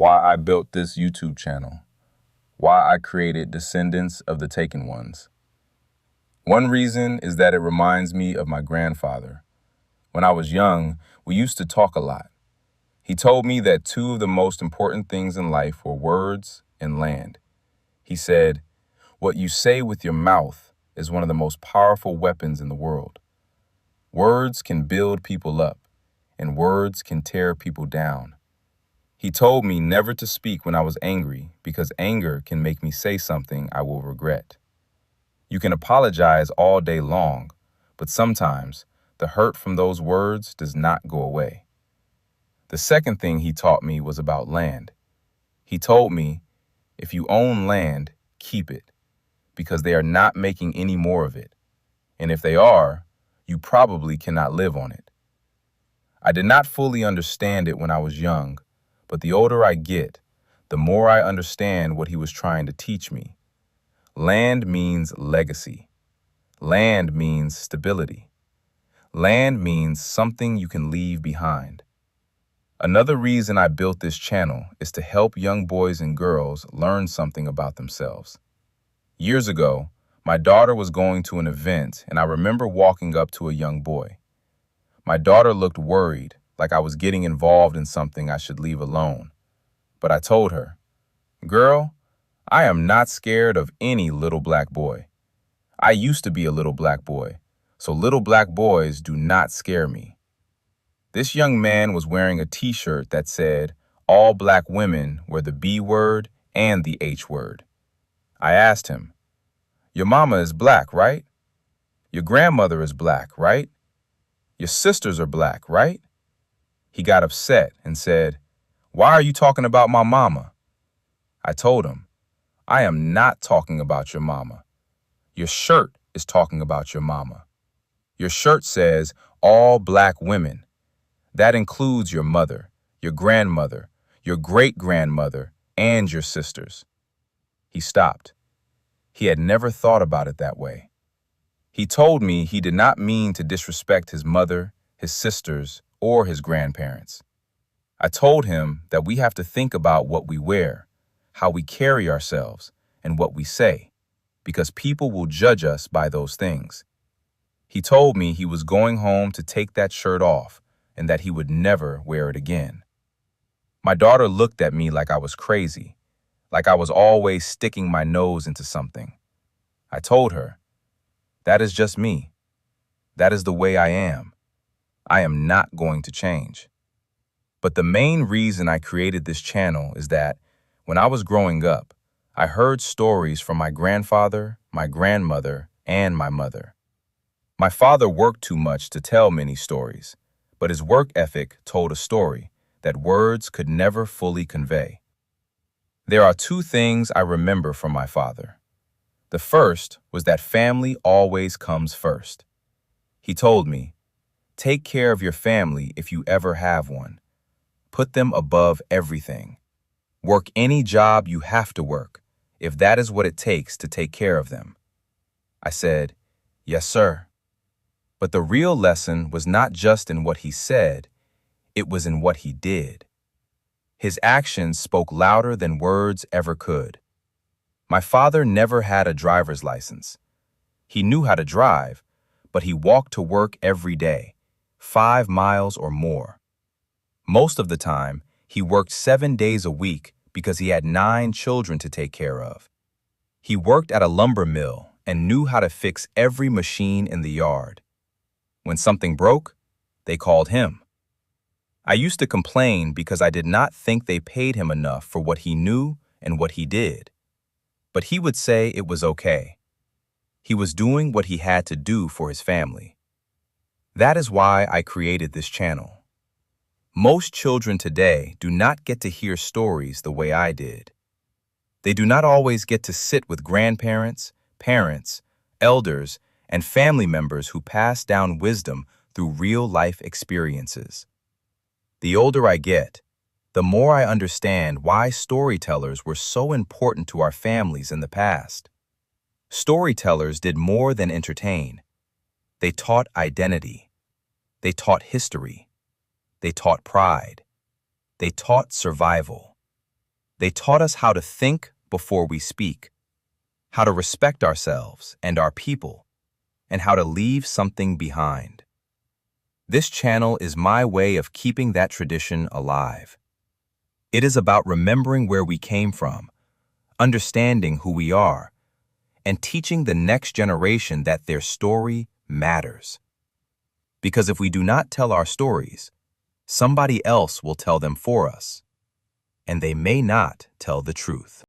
why I built this YouTube channel, why I created Descendants of the Taken Ones. One reason is that it reminds me of my grandfather. When I was young, we used to talk a lot. He told me that two of the most important things in life were words and land. He said, "What you say with your mouth is one of the most powerful weapons in the world. Words can build people up, and words can tear people down." He told me never to speak when I was angry because anger can make me say something I will regret. You can apologize all day long, but sometimes the hurt from those words does not go away. The second thing he taught me was about land. He told me, if you own land, keep it, because they are not making any more of it. And if they are, you probably cannot live on it. I did not fully understand it when I was young, but the older I get, the more I understand what he was trying to teach me. Land means legacy. Land means stability. Land means something you can leave behind. Another reason I built this channel is to help young boys and girls learn something about themselves. Years ago, my daughter was going to an event, and I remember walking up to a young boy. My daughter looked worried, like I was getting involved in something I should leave alone. But I told her, "Girl, I am not scared of any little black boy. I used to be a little black boy, so little black boys do not scare me." This young man was wearing a t-shirt that said, "All black women were the B word and the H word." I asked him, "Your mama is black, right? Your grandmother is black, right? Your sisters are black, right?" He got upset and said, "Why are you talking about my mama?" I told him, "I am not talking about your mama. Your shirt is talking about your mama. Your shirt says all black women. That includes your mother, your grandmother, your great-grandmother, and your sisters." He stopped. He had never thought about it that way. He told me he did not mean to disrespect his mother, his sisters, or his grandparents. I told him that we have to think about what we wear, how we carry ourselves, and what we say, because people will judge us by those things. He told me he was going home to take that shirt off and that he would never wear it again. My daughter looked at me like I was crazy, like I was always sticking my nose into something. I told her, "That is just me. That is the way I am. I am not going to change." But the main reason I created this channel is that when I was growing up, I heard stories from my grandfather, my grandmother, and my mother. My father worked too much to tell many stories, but his work ethic told a story that words could never fully convey. There are two things I remember from my father. The first was that family always comes first. He told me, "Take care of your family if you ever have one. Put them above everything. Work any job you have to work, if that is what it takes to take care of them." I said, "Yes, sir." But the real lesson was not just in what he said, it was in what he did. His actions spoke louder than words ever could. My father never had a driver's license. He knew how to drive, but he walked to work every day, 5 miles or more. Most of the time, he worked 7 days a week because he had 9 children to take care of. He worked at a lumber mill and knew how to fix every machine in the yard. When something broke, they called him. I used to complain because I did not think they paid him enough for what he knew and what he did. But he would say it was okay. He was doing what he had to do for his family. That is why I created this channel. Most children today do not get to hear stories the way I did. They do not always get to sit with grandparents, parents, elders, and family members who pass down wisdom through real-life experiences. The older I get, the more I understand why storytellers were so important to our families in the past. Storytellers did more than entertain. They taught identity. They taught history. They taught pride. They taught survival. They taught us how to think before we speak, how to respect ourselves and our people, and how to leave something behind. This channel is my way of keeping that tradition alive. It is about remembering where we came from, understanding who we are, and teaching the next generation that their story matters. Because if we do not tell our stories, somebody else will tell them for us, and they may not tell the truth.